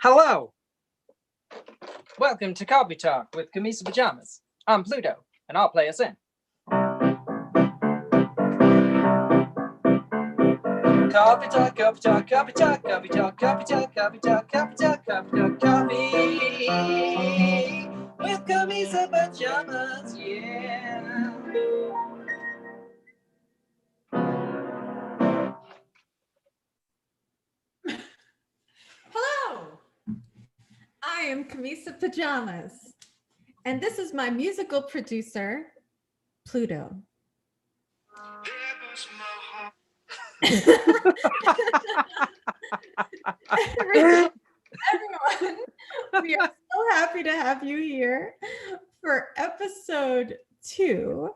Hello! Welcome to Coffee Talk with Camisa Pajamas. I'm Pluto, and I'll play us in. Coffee Talk, Coffee Talk, Coffee Talk, Coffee Talk, Coffee Talk, Coffee Talk, Coffee Talk, Coffee Talk, Coffee with Camisa Pajamas, yeah. Hello! I am Camisa Pajamas, and this is my musical producer, Pluto. Everyone, we are so happy to have you here for episode 2,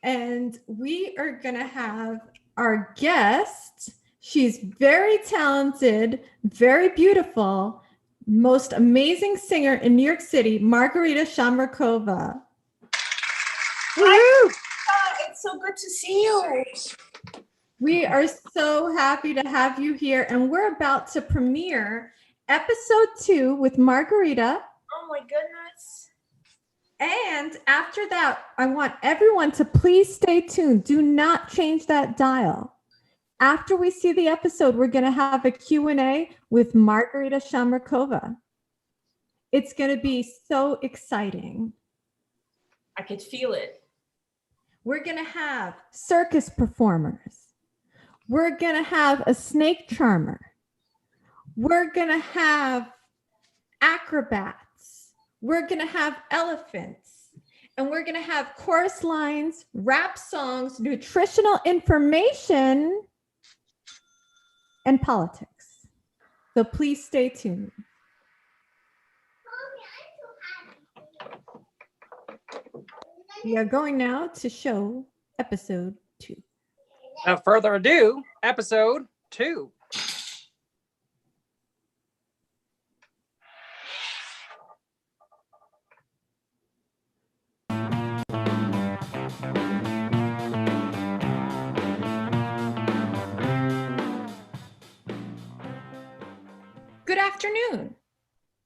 and we are gonna have our guest. She's very talented, very beautiful, most amazing singer in New York City, Margarita Shamrakova. Hi, it's so good to see you. We are so happy to have you here, and we're about to premiere episode 2 with Margarita. Oh my goodness. And after that, I want everyone to please stay tuned. Do not change that dial. After we see the episode, we're going to have a Q&A with Margarita Shamrakova. It's going to be so exciting. I could feel it. We're going to have circus performers. We're going to have a snake charmer. We're going to have acrobats. We're going to have elephants. And we're going to have chorus lines, rap songs, nutritional information, and politics. So please stay tuned. We are going now to show episode 2. Without further ado, episode 2. Good afternoon.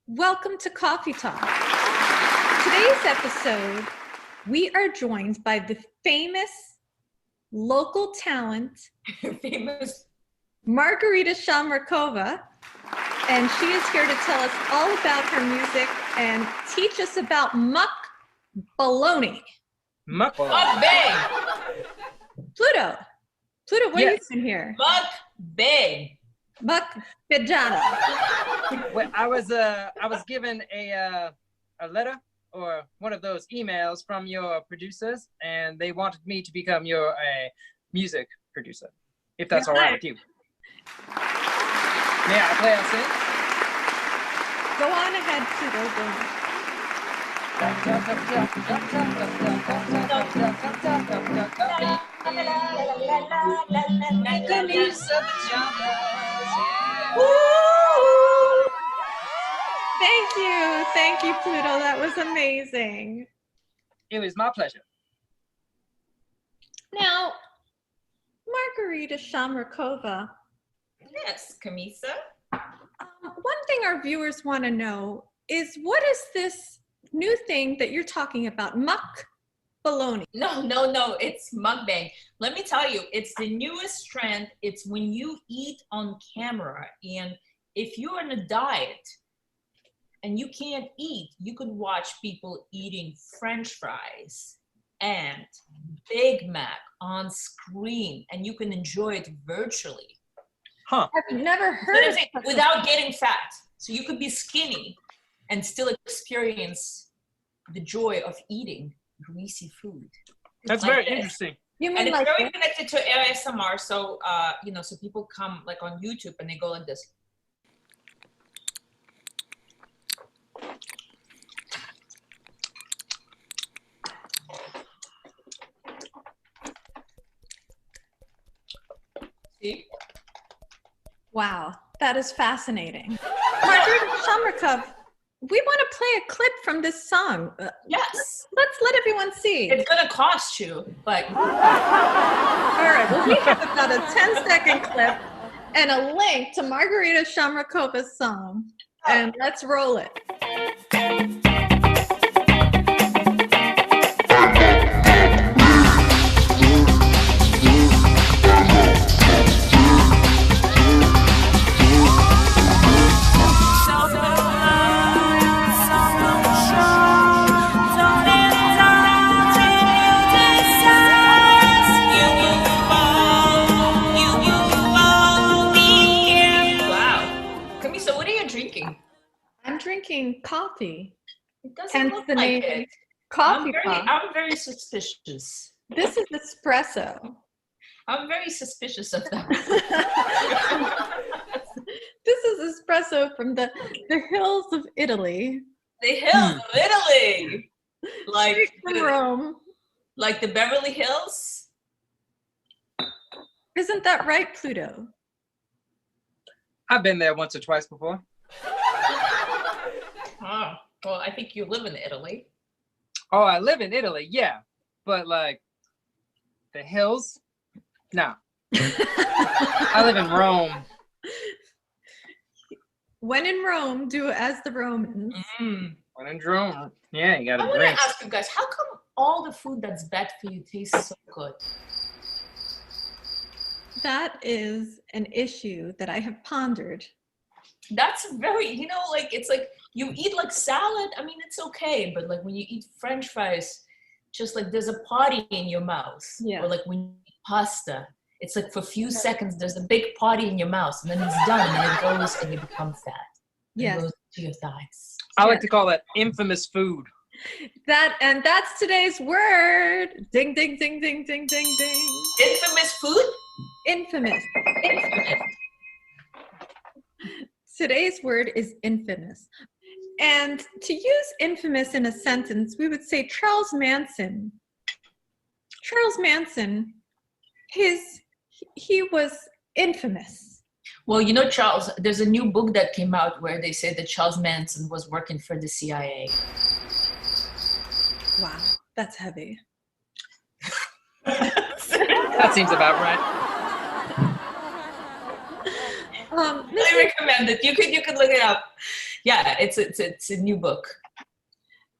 Welcome to Coffee Talk. Today's episode, we are joined by the famous local talent, Famous. Margarita Shamrakova, and she is here to tell us all about her music and teach us about muck baloney. Mukbang. Pluto, what are you doing here? Mukbang. Muck pajama. Well, I was given a letter or one of those emails from your producers, and they wanted me to become your music producer, if that's all right with you. May I play us in? Go on ahead, Pluto. Go Thank you, Pluto. That was amazing. It was my pleasure. Now, Margarita Shamrakova. Yes, Camisa. One thing our viewers want to know is, what is this new thing that you're talking about? Muck baloney. No, it's mukbang. Let me tell you, it's the newest trend. It's when you eat on camera, and if you're on a diet and you can't eat, you could watch people eating French fries and Big Mac on screen, and you can enjoy it virtually. Huh. I've never heard of it. Without getting fat. So you could be skinny and still experience the joy of eating greasy food. That's like very this. interesting. You And mean it's like very connected to ASMR. So, so people come like on YouTube and they go like this. See? Wow, that is fascinating. Margarita Shamrakova, we want to play a clip from this song. Yes. Let's let everyone see. It's gonna cost you, but All right, well, we have about a 10-second clip and a link to Margarita Shamrakova's song. and let's roll it. I'm drinking coffee. It doesn't Hence look the like name it. Coffee I'm Pop. very suspicious. This is espresso. I'm very suspicious of that. This is espresso from the hills of Italy. The hills of Italy. Straight from Rome. Like the Beverly Hills? Isn't that right, Pluto? I've been there once or twice before. Oh, well, I think you live in Italy. Oh, I live in Italy, yeah. But like the hills? No. I live in Rome. When in Rome, do as the Romans. When in Rome, yeah, you gotta I want drink. to ask you guys, how come all the food that's bad for you tastes so good? That is an issue that I have pondered. That's very, it's like you eat like salad. I mean, it's okay, but like when you eat French fries, just like there's a party in your mouth. Yeah. Or like when you eat pasta, it's like for a few seconds, there's a big party in your mouth, and then it's done, and then it goes and you become fat. Yes. It goes to your thighs. I like to call that infamous food. That's today's word. Ding, ding, ding, ding, ding, ding, ding. Infamous food? Infamous. Today's word is infamous. And to use infamous in a sentence, we would say Charles Manson. Charles Manson, he was infamous. Well, Charles, there's a new book that came out where they say that Charles Manson was working for the CIA. Wow, that's heavy. That seems about right. I recommend it. You could look it up. Yeah, it's a new book.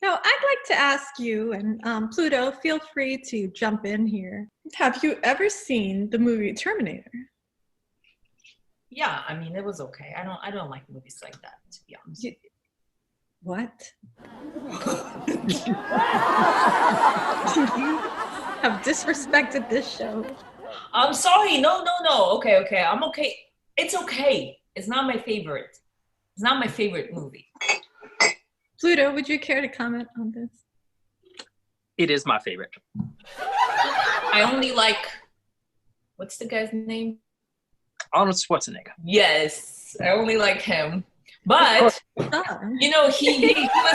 Now, I'd like to ask you, and Pluto, feel free to jump in here. Have you ever seen the movie Terminator? Yeah, I mean, it was okay. I don't like movies like that, to be honest. What? You have disrespected this show. I'm sorry. No. Okay. I'm okay. It's okay. It's not my favorite. It's not my favorite movie. Pluto, would you care to comment on this? It is my favorite. I only like, what's the guy's name? Arnold Schwarzenegger. Yes, I only like him. But, he was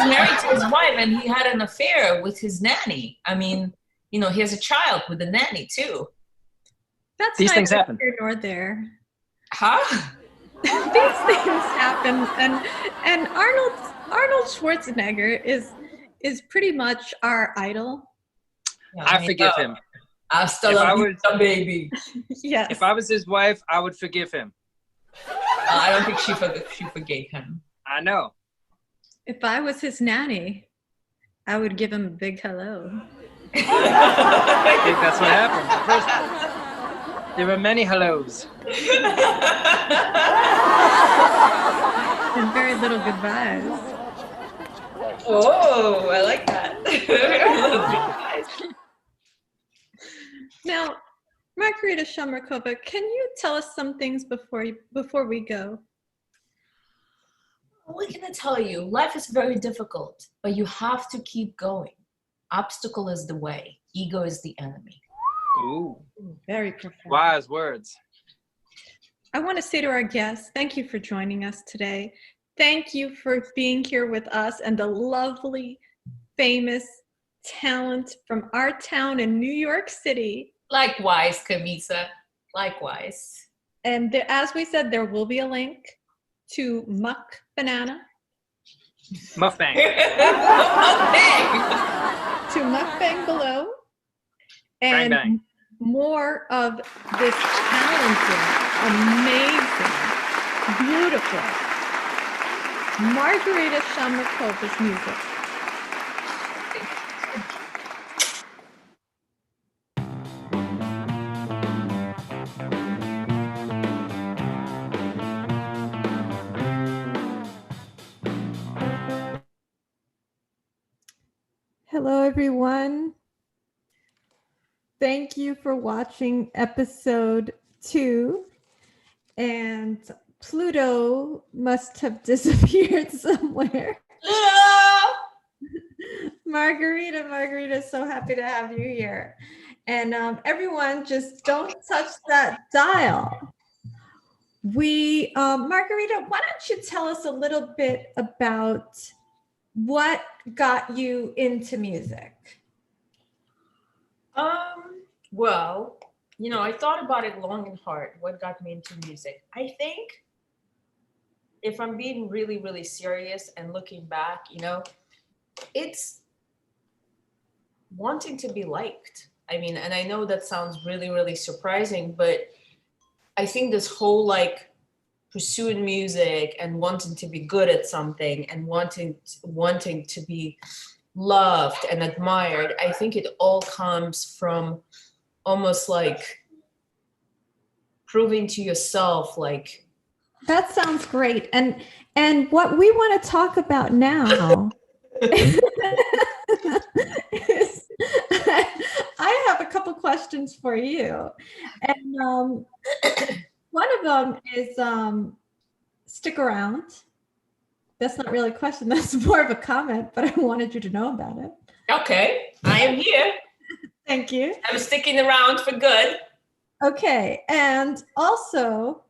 married to his wife and he had an affair with his nanny. I mean, he has a child with the nanny too. That's These things happen. Here nor there. Huh? These things happen, and Arnold Schwarzenegger is pretty much our idol. I forgive him. Hasta la vista, baby. Yes. If I was his wife, I would forgive him. I don't think she forgave him. I know. If I was his nanny, I would give him a big hello. I think that's what happened. There were many hellos. And very little goodbyes. Oh, I like that. Very little goodbyes. Now, Margarita Shamrakova, can you tell us some things before we go? What can I tell you? Life is very difficult, but you have to keep going. Obstacle is the way. Ego is the enemy. Ooh. Very profound. Wise words. I want to say to our guests, thank you for joining us today. Thank you for being here with us and the lovely, famous talent from our town in New York City. Likewise, Camisa. Likewise. And as we said, there will be a link to Muck Banana. Mukbang. To Mukbang below. And Bang, bang. More of this talented, amazing, beautiful Margarita Shamrakova's music. Hello, everyone. Thank you for watching episode 2. And Pluto must have disappeared somewhere. Margarita, so happy to have you here. And everyone, just don't touch that dial. Margarita, why don't you tell us a little bit about what got you into music? Well, you know, I thought about it long and hard. What got me into music? I think if I'm being really, really serious and looking back, you know, it's wanting to be liked. I mean, and I know that sounds really, really surprising, but I think this whole like pursuing music and wanting to be good at something and wanting to be loved and admired, I think it all comes from almost like proving to yourself, like. That sounds great. And what we want to talk about now is I have a couple questions for you. And one of them is stick around. That's not really a question, that's more of a comment, but I wanted you to know about it. Okay, I am here. Thank you. I'm sticking around for good. Okay, and also,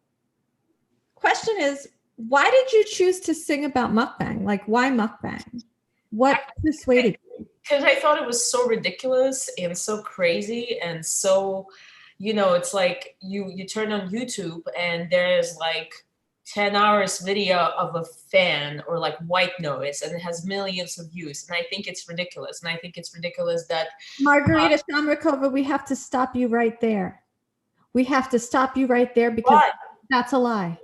question is, why did you choose to sing about mukbang? Like, why mukbang? What persuaded you? Because I thought it was so ridiculous and so crazy and so, you know, it's like you turn on YouTube and there's like 10 hours video of a fan or like white noise and it has millions of views. And I think it's ridiculous. And I think it's ridiculous that Margarita Shamrakova, we have to stop you right there. We have to stop you right there because that's a lie.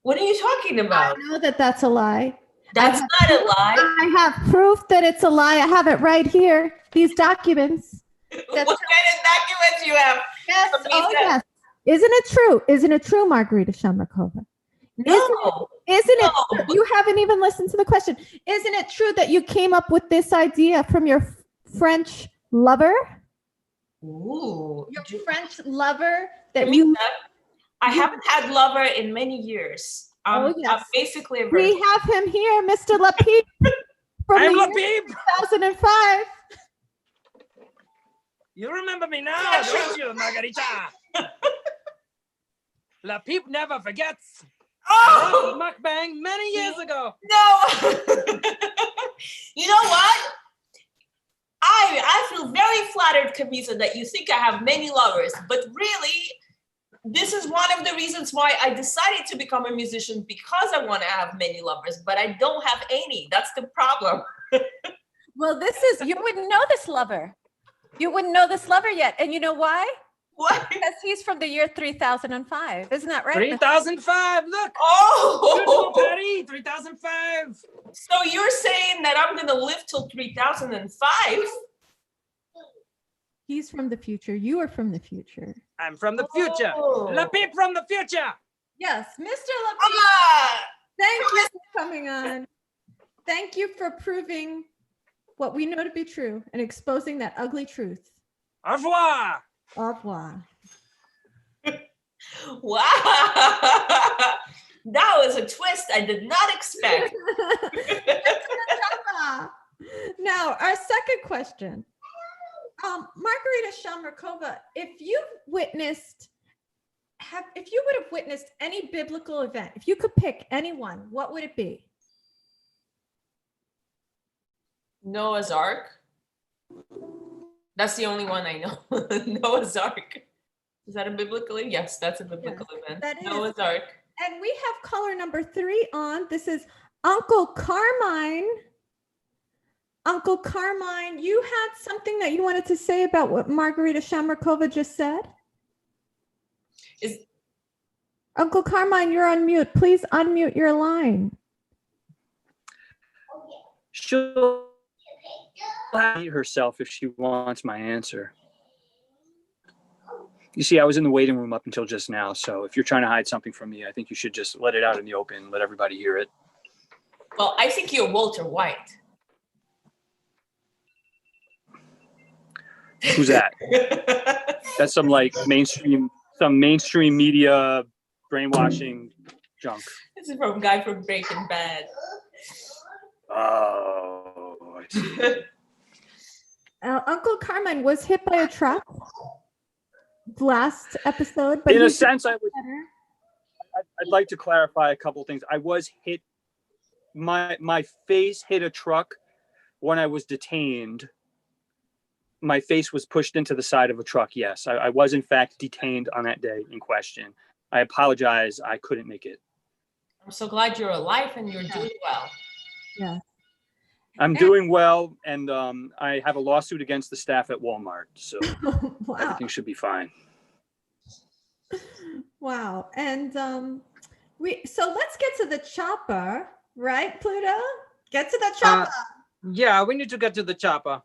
What are you talking about? I know that that's a lie. That's not a lie. I have proof that it's a lie. I have it right here. These documents. What kind of documents you have? Yes. Oh, yes. Isn't it true? Isn't it true, Margarita Shamrakova? No. Isn't it true? You haven't even listened to the question. Isn't it true that you came up with this idea from your French lover? Ooh. Your French lover that you... I haven't had lover in many years. Oh, yes. I'm basically a we have him here, Mr. Lapip. I'm Lapip. 2005. You remember me now, don't you, Margarita? Lapip never forgets. Oh, mukbang many years ago. No. You know what? I feel very flattered, Camisa, that you think I have many lovers, but really, this is one of the reasons why I decided to become a musician, because I want to have many lovers, but I don't have any. That's the problem. Well, you wouldn't know this lover. You wouldn't know this lover yet. And you know why? What? Because he's from the year 3005. Isn't that right? 3005, look. Oh, Patty, 3005. So you're saying that I'm going to live till 3005? He's from the future. You are from the future. I'm from the future. Lapip from the future. Yes, Mr. Lapip. Thank you for coming on. Thank you for proving what we know to be true and exposing that ugly truth. Au revoir. Au revoir. Wow. That was a twist I did not expect. Now, our second question. Margarita Shamrakova, if you would have witnessed any biblical event, if you could pick anyone, what would it be? Noah's Ark. That's the only one I know. Noah's Ark. Is that a biblical? Yes, that's a biblical event. That is. Noah's Ark. And we have caller number 3 on. This is Uncle Carmine. Uncle Carmine, you had something that you wanted to say about what Margarita Shamrakova just said? Uncle Carmine, you're on mute. Please unmute your line. she'll hate herself if she wants my answer. You see, I was in the waiting room up until just now, so if you're trying to hide something from me, I think you should just let it out in the open, let everybody hear it. Well, I think you're Walter White. Who's that? That's some like mainstream media brainwashing junk. This is from a guy from Breaking Bad. Oh, I see. Uncle Carmine was hit by a truck last episode, but In a he's sense, I'd better. like to clarify a couple things. I was hit. My face hit a truck when I was detained. My face was pushed into the side of a truck. Yes, I was in fact detained on that day in question. I apologize. I couldn't make it. I'm so glad you're alive and you're doing well. Yeah. I'm doing well, and I have a lawsuit against the staff at Walmart, so Wow. everything should be fine. Wow. And so let's get to the chopper, right, Pluto? Get to the chopper. Yeah, we need to get to the chopper.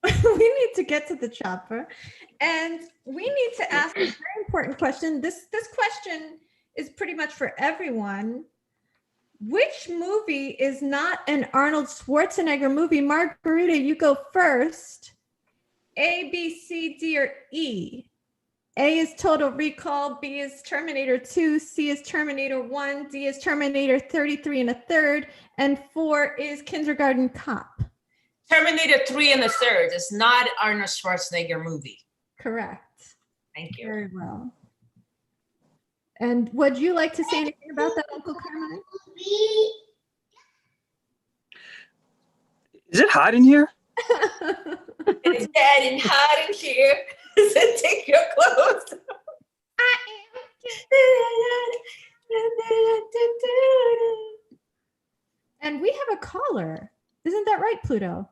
We need to get to the chopper, and we need to ask a very important question. This question is pretty much for everyone. Which movie is not an Arnold Schwarzenegger movie? Margarita, you go first. A, B, C, D, or E? A is Total Recall, B is Terminator 2, C is Terminator 1, D is Terminator 33 and a third, and 4 is Kindergarten Cop. Terminator 3 and a third is not Arnold Schwarzenegger movie. Correct. Thank you. Very well. And would you like to say anything about that, Uncle Carmine? Is it hot in here? It's bad and hot in here. So take your clothes. And we have a caller. Isn't that right, Pluto?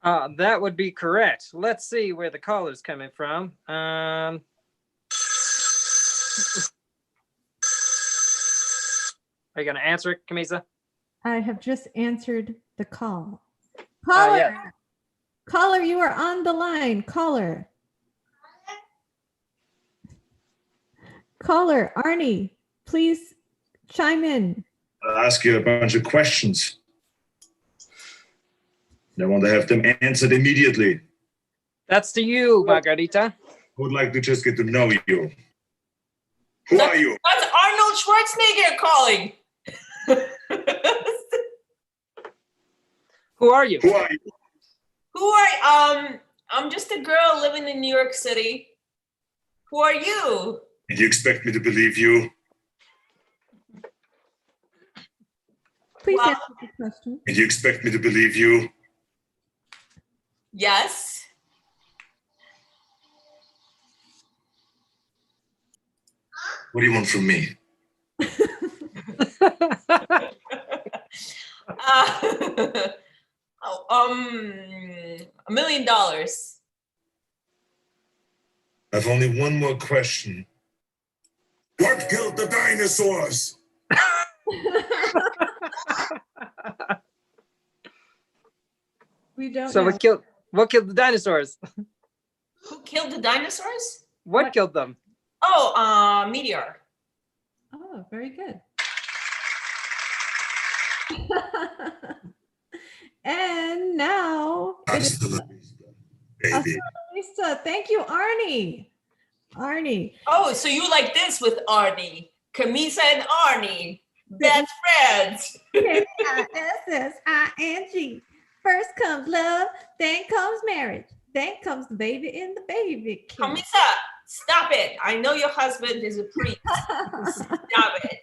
That would be correct. Let's see where the caller's coming from. Are you going to answer it, Camisa? I have just answered the call. Caller, yeah. Caller, you are on the line. Caller. Caller, Arnie, please chime in. I'll ask you a bunch of questions. I want to have them answered immediately. That's to you, Margarita. I would like to just get to know you. Who are you? That's Arnold Schwarzenegger calling. Who are you? Who are you? I'm just a girl living in New York City. Who are you? And you expect me to believe you? Please Well- answer the question. And you expect me to believe you? Yes. What do you want from me? $1 million. I've only one more question. What killed the dinosaurs? We don't So know. what killed the dinosaurs? Who killed the dinosaurs? What killed them? Oh, meteor. Oh, very good. And now it is Hasta la vista, baby. Lisa. Thank you, Arnie. Arnie. Oh, so you like this with Arnie. Camisa and Arnie. Best friends. K-I-S-S-I-N-G. First comes love, then comes marriage, then comes the baby in the baby kid. Camisa, stop it. I know your husband is a priest. Stop it.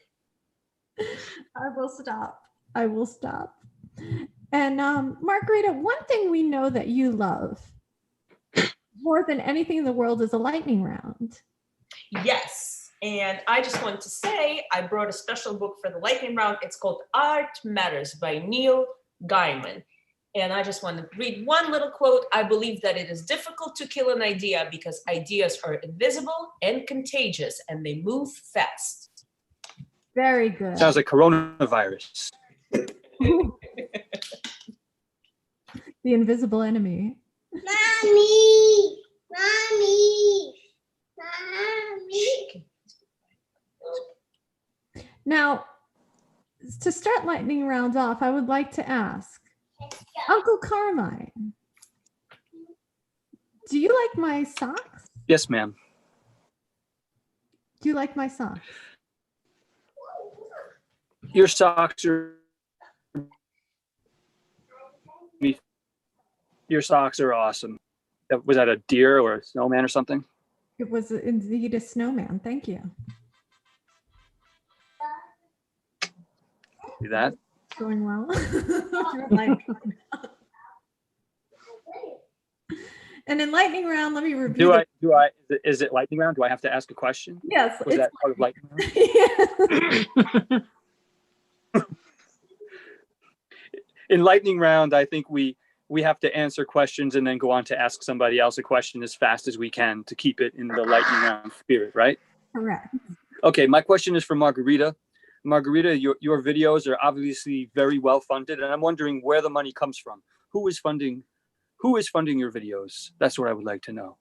I will stop. I will stop. And Margarita, one thing we know that you love more than anything in the world is a lightning round. Yes. And I just want to say I brought a special book for the lightning round. It's called Art Matters by Neil Gaiman. And I just want to read one little quote. I believe that it is difficult to kill an idea because ideas are invisible and contagious and they move fast. Very good. Sounds like coronavirus. The invisible enemy. Mommy! Mommy! Mommy! Now, to start lightning round off, I would like to ask Uncle Carmine, do you like my socks? Yes, ma'am. Do you like my socks? Your socks are. Your socks are awesome. Was that a deer or a snowman or something? It was indeed a snowman. Thank you. See that? Going well. You're like- And in lightning round, let me review. Is it lightning round? Do I have to ask a question? Yes. Was that part of lightning round? Yeah. In lightning round, I think we have to answer questions and then go on to ask somebody else a question as fast as we can to keep it in the lightning round spirit, right? Correct. Okay, my question is for Margarita. Margarita, your videos are obviously very well funded, and I'm wondering where the money comes from. Who is funding your videos? That's what I would like to know.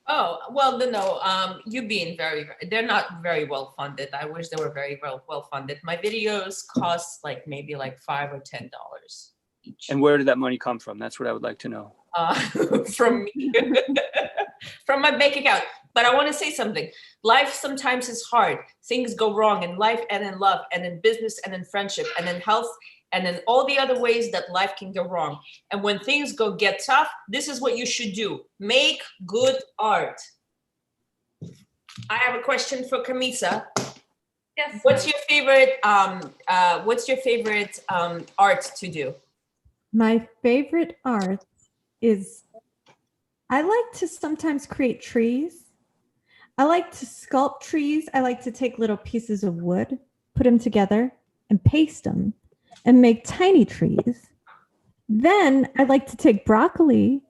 Oh, well, no, you being they're not very well funded. I wish they were very well funded. My videos cost maybe $5 or $10 each. And where did that money come from? That's what I would like to know. From me, from my bank account. But I want to say something. Life sometimes is hard. Things go wrong in life and in love and in business and in friendship and in health and in all the other ways that life can go wrong. And when things get tough, this is what you should do. Make good art. I have a question for Camisa. Yes. What's your favorite art to do? My favorite art is, I like to sometimes create trees. I like to sculpt trees. I like to take little pieces of wood, put them together and paste them and make tiny trees. Then I like to take broccoli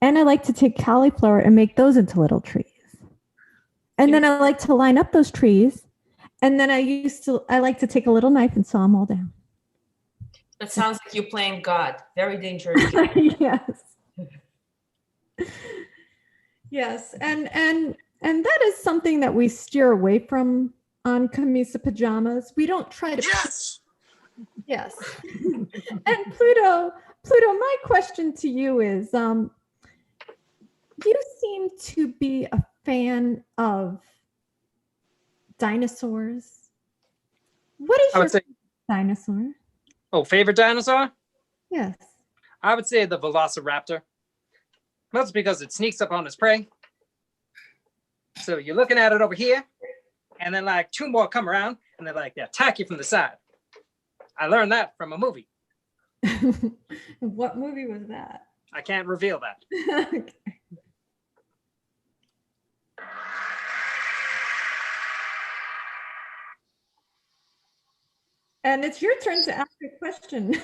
and I like to take cauliflower and make those into little trees. And then I like to line up those trees. And then I like to take a little knife and saw them all down. That sounds like you're playing God. Very dangerous. Yes. Yes. And that is something that we steer away from on Camisa Pajamas. We don't try to. Yes. Yes. And Pluto, my question to you is, you seem to be a fan of dinosaurs. What is your dinosaur? Oh, favorite dinosaur? Yes. I would say the Velociraptor. That's because it sneaks up on its prey. So you're looking at it over here, and then two more come around, and they attack you from the side. I learned that from a movie. What movie was that? I can't reveal that. Okay. And it's your turn to ask a question.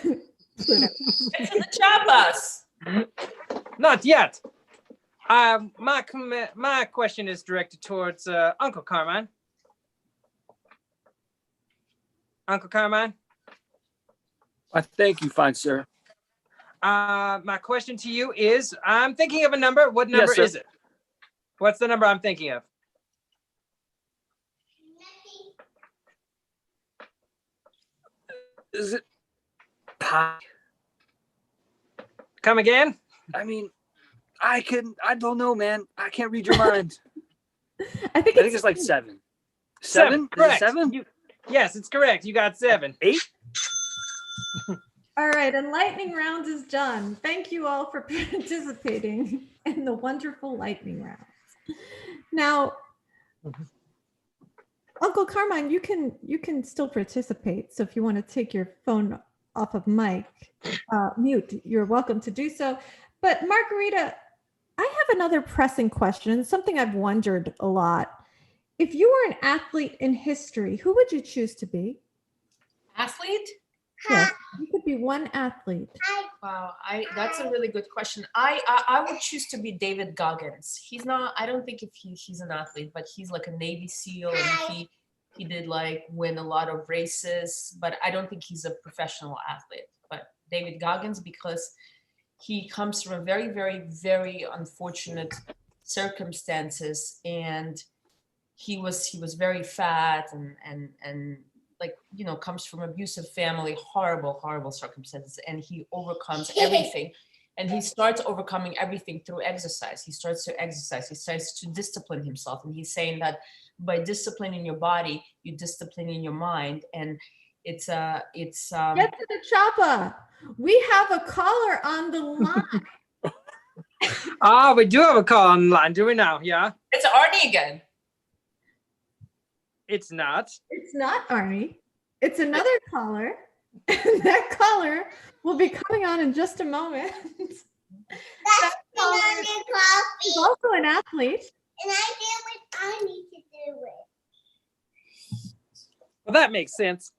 It's the Chabas. Not yet. My question is directed towards Uncle Carmine. Uncle Carmine? I thank you, fine sir. My question to you is, I'm thinking of a number. What number Yes, is it? What's the number I'm thinking of? Is it pi? Come again? I mean, I don't know, man. I can't read your mind. I think it's like 7. 7? Correct. Is it 7? Yes, it's correct. You got 7. 8? All right, and lightning round is done. Thank you all for participating in the wonderful lightning round. Now, Uncle Carmine, you can still participate. So if you want to take your phone off of mute, you're welcome to do so. But Margarita, I have another pressing question, something I've wondered a lot. If you were an athlete in history, who would you choose to be? Athlete? Yes, you could be one athlete. Wow, that's a really good question. I would choose to be David Goggins. He's not, I don't think he's an athlete, but he's like a Navy SEAL and he did win a lot of races, but I don't think he's a professional athlete. But David Goggins, because he comes from a very, very, very unfortunate circumstances, and he was very fat and like, you know, comes from abusive family, horrible circumstances, and he overcomes everything. And he starts overcoming everything through exercise. He starts to exercise. He starts to discipline himself. And he's saying that by disciplining your body, you discipline in your mind. And it's Get to the chopper. We have a caller on the line. Ah, we do have a call on the line, do we now? Yeah. it's Arnie again. It's not. It's not Arnie. It's another caller. And that caller will be coming on in just a moment. That's another He's coffee. also an athlete. And I did what I need to do it. Well, that makes sense.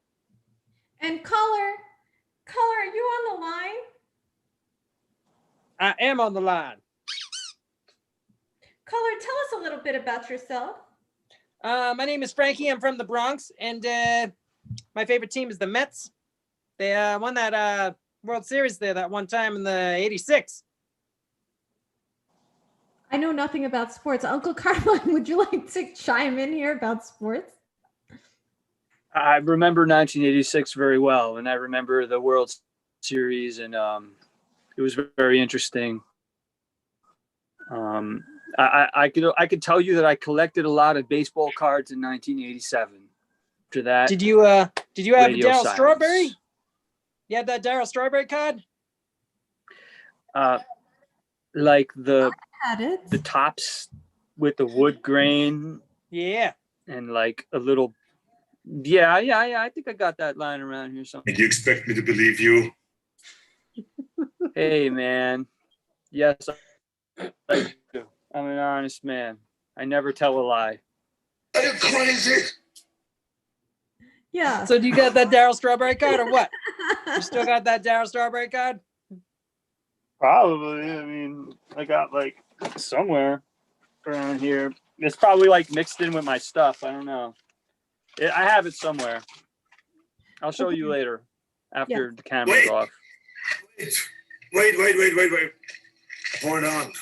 And caller, are you on the line? I am on the line. Caller, tell us a little bit about yourself. My name is Frankie. I'm from the Bronx, and my favorite team is the Mets. They won that World Series there that one time in the '86. I know nothing about sports. Uncle Carmine, would you like to chime in here about sports? I remember 1986 very well, and I remember the World Series, and it was very interesting. I could tell you that I collected a lot of baseball cards in 1987. After that, Did you have a radio Darryl silence. Strawberry? You had that Darryl Strawberry card? Like the Had it. tops with the wood grain Yeah. and like a little. Yeah. I think I got that lying around here somewhere. And you expect me to believe you? Hey, man. Yes, I do. I'm an honest man. I never tell a lie. Are you crazy? Yeah. So do you got that Darryl Strawberry card or what? You still got that Darryl Strawberry card? Probably. I mean, I got like somewhere around here. It's probably like mixed in with my stuff. I don't know. I have it somewhere. I'll show you later after the camera's Wait. off. Wait. Hold on.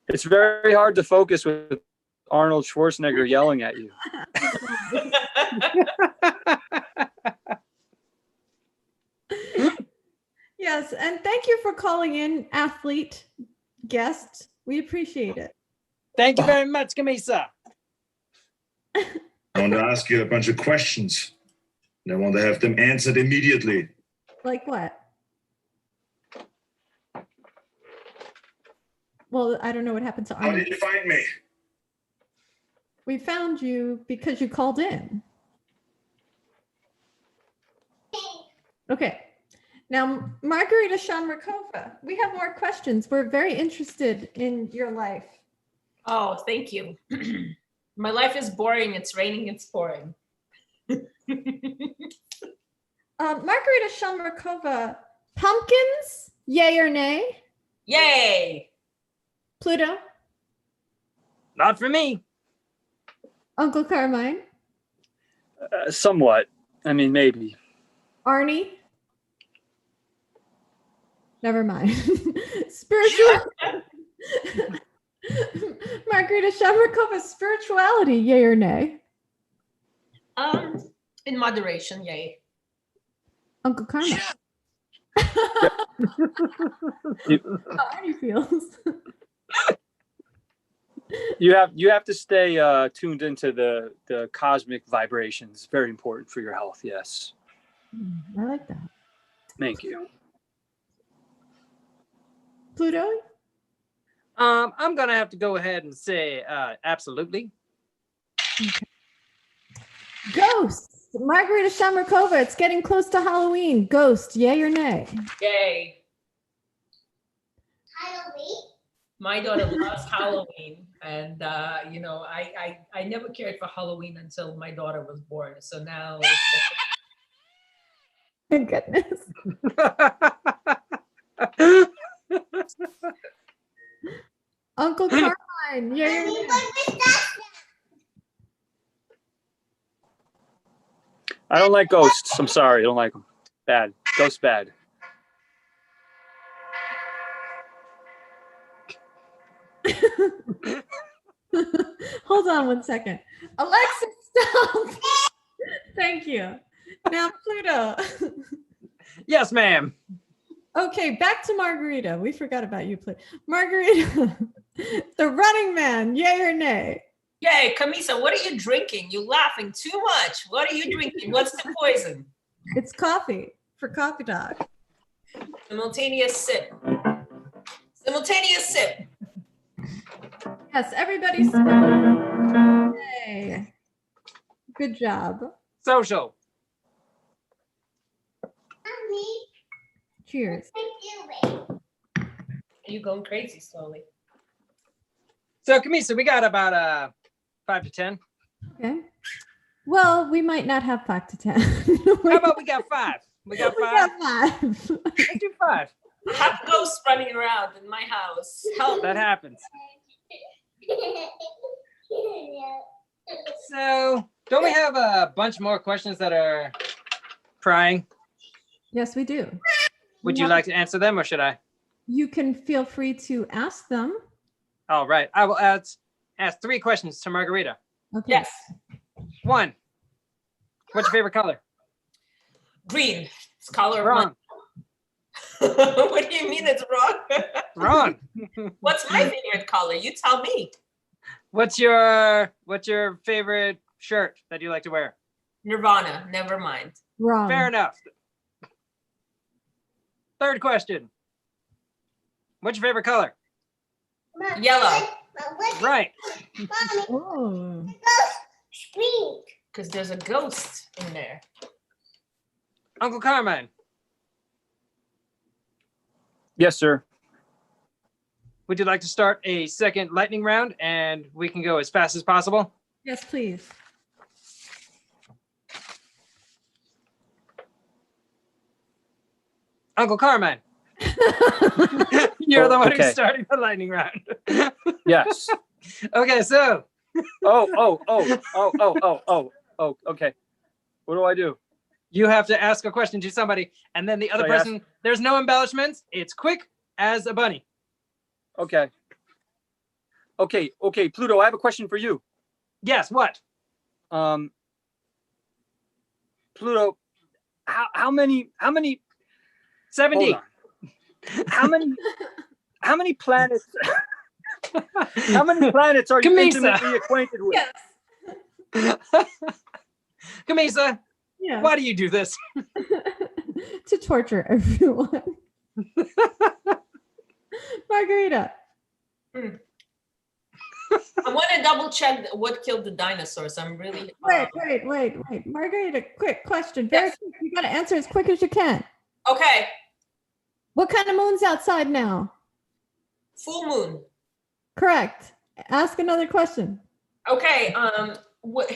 It's very hard to focus with Arnold Schwarzenegger yelling at you. Yes, and thank you for calling in, athlete guest. We appreciate it. Thank you very much, Camisa. I want to ask you a bunch of questions. And I want to have them answered immediately. Like what? Well, I don't know what happened to How Arnie. did you find me? We found you because you called in. Okay. Now, Margarita Shamrakova, we have more questions. We're very interested in your life. Oh, thank you. My life is boring. It's raining. It's pouring. Margarita Shamrakova, pumpkins, yay or nay? Yay! Pluto, Not for me. Uncle Carmine, Somewhat. I mean, maybe. Arnie. Never mind. Spiritual. Margarita Shamrakova, spirituality, yay or nay? In moderation, yay. Uncle Carmine. How Arnie feels. You have to stay tuned into the cosmic vibrations. Very important for your health. Yes. I like that. Thank you. Pluto? I'm gonna have to go ahead and say absolutely. Ghost. Margarita Shamrakova, it's getting close to Halloween. Ghost, yay or nay? Yay. Halloween? My daughter loves Halloween. And, I never cared for Halloween until my daughter was born. So now Thank goodness. Uncle Carmine, yay or nay? I don't like ghosts. I'm sorry. I don't like them. Bad. Ghost bad. Hold on 1 second. Alexa, stop. Thank you. Now, Pluto. Yes, ma'am. Okay, back to Margarita. We forgot about you, Pluto. Margarita, the Running Man, yay or nay? Yay, Camisa, what are you drinking? You're laughing too much. What are you drinking? What's the poison? It's coffee for Coffee Dog. Simultaneous sip. Simultaneous sip. Yes, everybody's. Yay. Good job. Social. Mommy, Cheers. what are you doing? You're going crazy slowly. So, Camisa, we got about 5 to 10. Okay. Well, we might not have 5 to 10. How about we got 5? We got 5. We got 5. Let's do 5. I have ghosts running around in my house. Help. That happens. So, don't we have a bunch more questions that are prying? Yes, we do. Would you like to answer them, or should I? You can feel free to ask them. All right. I will ask 3 questions to Margarita. Okay. Yes. 1. What's your favorite color? Green. It's color Wrong. What do you mean it's wrong? Wrong. What's my favorite color? You tell me. What's your favorite shirt that you like to wear? Nirvana. Never mind. Wrong. Fair enough. 3rd question. What's your favorite color? Yellow. Right. Mommy, Oh. scream. Because there's a ghost in there. Uncle Carmine, Yes, sir. would you like to start a second lightning round, and we can go as fast as possible? Yes, please. Uncle Carmine, you're the one Okay. who's starting the lightning round. Yes. Okay, so Okay. What do I do? you have to ask a question to somebody, and then the other So I ask- person, there's no embellishments. It's quick as a bunny. Okay, Pluto, I have a question for you. Yes, what? Pluto, how many 70. hold on. How many planets how many planets are you Camisa. intimately acquainted with? Yes. Camisa, Yeah. why do you do this? To torture everyone. Margarita. I want to double check what killed the dinosaurs. I'm really. Wait. Margarita, quick question. Very Yes. quick. You got to answer as quick as you can. Okay. What kind of moon's outside now? Full moon. Correct. Ask another question. Okay. What?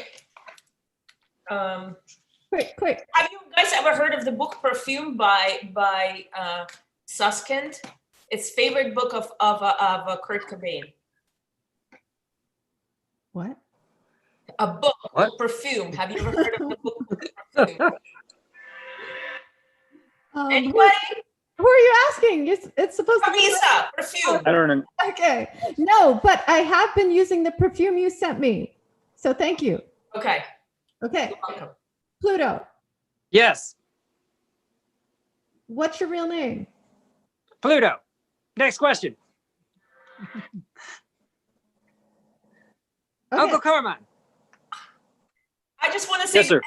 Quick. Have you guys ever heard of the book Perfume by Suskind? It's favorite book of Kurt Cobain. What? A book, What? Perfume. Have you ever heard of the book Perfume? Anybody? Who are you asking? It's supposed to be. Camisa, Perfume. I don't know. Okay. No, but I have been using the perfume you sent me. So thank you. Okay. Okay. You're welcome. Pluto, Yes, what's your real name? Pluto. Next question. Okay. Uncle Carmine. I just want to say Yes, sir.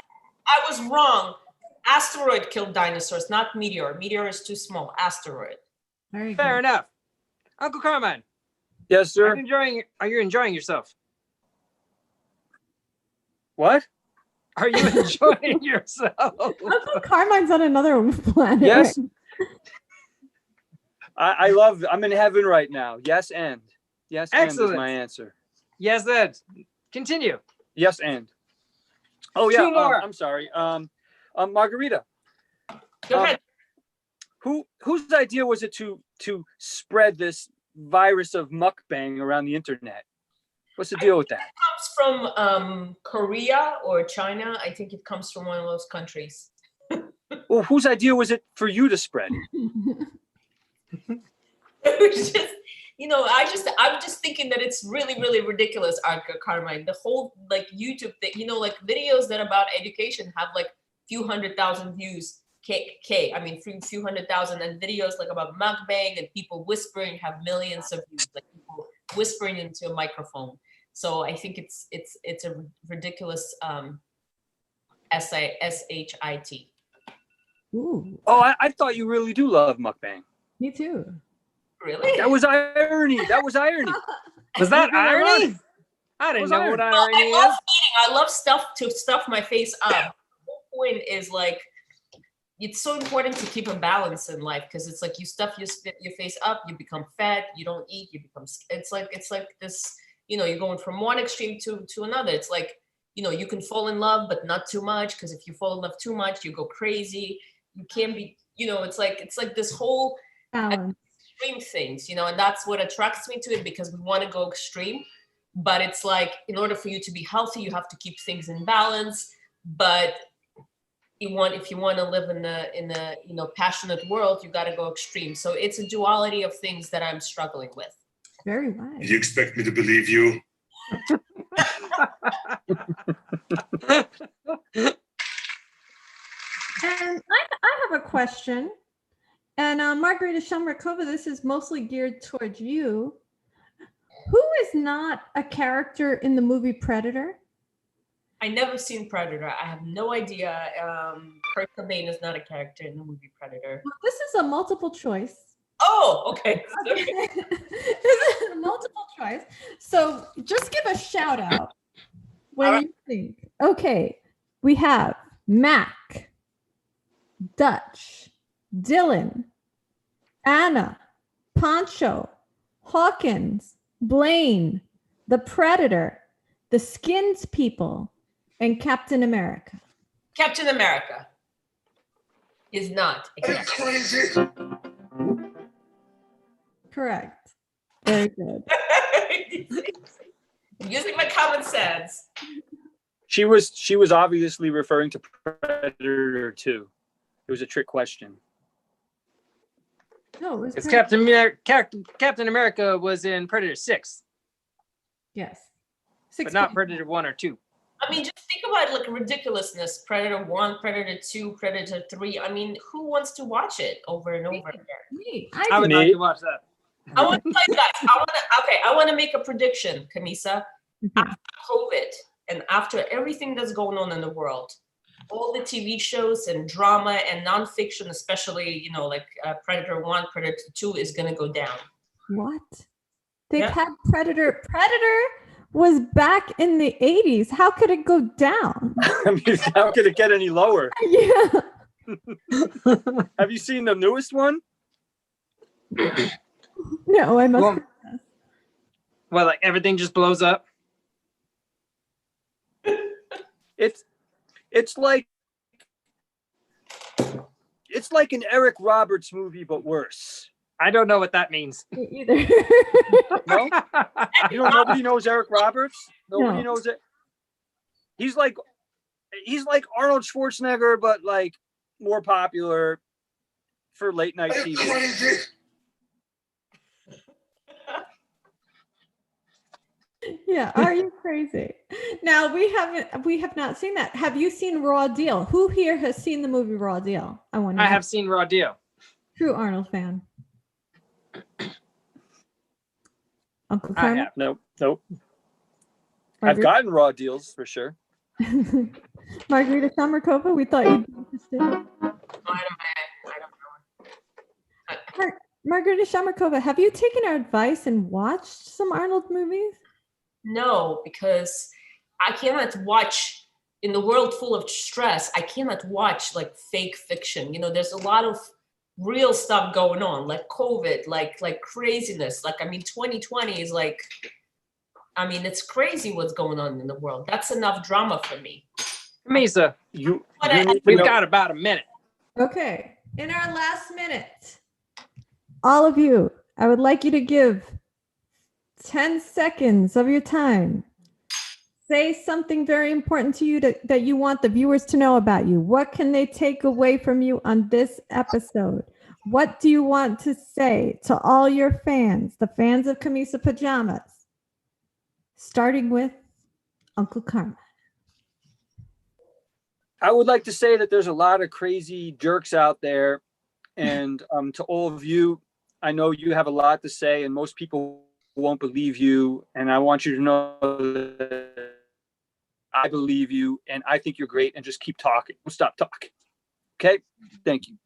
I was wrong. Asteroid killed dinosaurs, not meteor. Meteor is too small. Asteroid. Very Fair good. enough. Uncle Carmine, Yes, are sir. you enjoying yourself? What? Are you enjoying yourself? Uncle Carmine's on another planet. Yes. right? I love I'm in heaven right now. Yes, and. Yes, and is Excellent. my answer. Yes, Ed. Continue. Yes, and. Oh yeah. 2 more. I'm sorry. Margarita. Go ahead. Whose idea was it to spread this virus of mukbang around the internet? What's the deal with that? Comes from Korea or China. I think it comes from one of those countries. Well, whose idea was it for you to spread? It was just, I'm just thinking that it's really, really ridiculous, Carmine. The whole like YouTube thing, like videos that about education have like few 100,000 views, few 100,000, and videos like about mukbang and people whispering have millions of views, like people whispering into a microphone. So I think it's a ridiculous SHIT. Ooh, Oh, I thought you really do love mukbang. me too. Really? That was irony. That was irony. Was that You're being irony? ironic. I didn't Was know irony. what Well, irony I love is. eating. I love to stuff my face up. The whole point is like, it's so important to keep a balance in life, because it's like you stuff your face up, you become fat. You don't eat, you become. It's like this. You're going from one extreme to another. It's like, you can fall in love, but not too much, because if you fall in love too much, you go crazy. You can't be. It's like this whole Balance. extreme things, and that's what attracts me to it, because we want to go extreme. But it's like, in order for you to be healthy, you have to keep things in balance. But if you want to live in a passionate world, you got to go extreme. So it's a duality of things that I'm struggling with. Very wise. You expect me to believe you? And I have a question. And Margarita Shamrakova, this is mostly geared towards you. Who is not a character in the movie Predator? I never seen Predator. I have no idea. Kurt Cobain is not a character in the movie Predator. Well, this is a multiple choice. Oh, okay. This is a multiple choice. So just give a shout out when All you think. Okay, we have Mac, Dutch, Dylan, Anna, Poncho, Hawkins, Blaine, the Predator, the Skins People, and Captain America. Captain America is not a Are you character. crazy? Correct. Very good. Using my common sense. She was obviously referring to Predator 2. It was a trick question. No, it was Because Predator. Captain America was in Predator 6, Yes. but not Predator 1 or 2. I mean, just think about like ridiculousness. Predator 1, Predator 2, Predator 3. I mean, who wants to watch it over and over again? Me. I would do. like to watch that. I want to tell you guys, I want to make a prediction, Camisa. After COVID and after everything that's going on in the world, all the TV shows and drama and nonfiction, especially, like Predator 1, Predator 2 is going to go down. What? They've Yeah. had Predator. Predator was back in the 80s. How could it go down? I mean, how could it get any lower? Yeah. Have you seen the newest one? No, I must. Well, well, like everything just blows up. It's like an Eric Roberts movie, but worse. I don't know what that means. Me either. No, nobody knows Eric Roberts. Nobody No. knows it. He's like Arnold Schwarzenegger, but like more popular for late night Are you TV. crazy? Yeah, are you crazy? Now we have not seen that. Have you seen Raw Deal? Who here has seen the movie Raw Deal? I want to I know. have seen Raw Deal. True Arnold fan. Uncle I Carmen? have. Nope. I've Margarita, gotten raw deals for sure. Margarita Shamrakova, we thought you'd be interested. I don't know. Margarita Shamrakova, have you taken our advice and watched some Arnold movies? No, because I cannot watch, in the world full of stress, I cannot watch like fake fiction. There's a lot of real stuff going on, like COVID, like craziness. Like, 2020 is like, it's crazy what's going on in the world. That's enough drama for me. Camisa, we've got about a minute. Okay, in our last minute, all of you, I would like you to give 10 seconds of your time Say something very important to you that you want the viewers to know about you. What can they take away from you on this episode? What do you want to say to all your fans, the fans of Camisa Pajamas? Starting with Uncle Carmen. I would like to say that there's a lot of crazy jerks out there. And to all of you, I know you have a lot to say and most people won't believe you. And I want you to know that I believe you and I think you're great, and just keep talking. Don't stop talking. Okay? Thank you.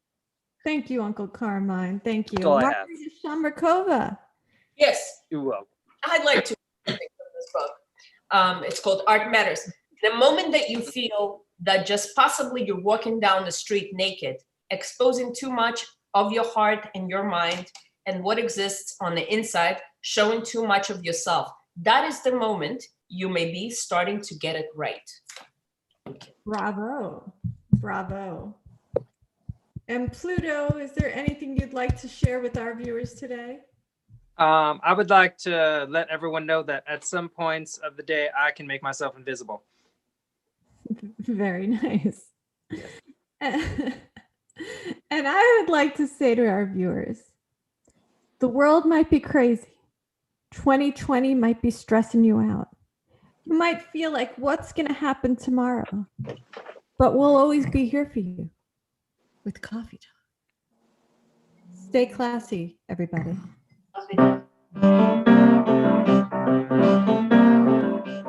Thank you, Uncle Carmine. Thank you. That's all I have. Margarita Shamrakova. Yes, You're welcome. I'd like to think of this book. It's called Art Matters. The moment that you feel that just possibly you're walking down the street naked, exposing too much of your heart and your mind and what exists on the inside, showing too much of yourself, that is the moment you may be starting to get it right. Bravo. Bravo. And Pluto, is there anything you'd like to share with our viewers today? I would like to let everyone know that at some points of the day, I can make myself invisible. Very nice. And I would like to say to our viewers, the world might be crazy. 2020 might be stressing you out. You might feel like what's going to happen tomorrow, but we'll always be here for you with Coffee Talk. Stay classy, everybody.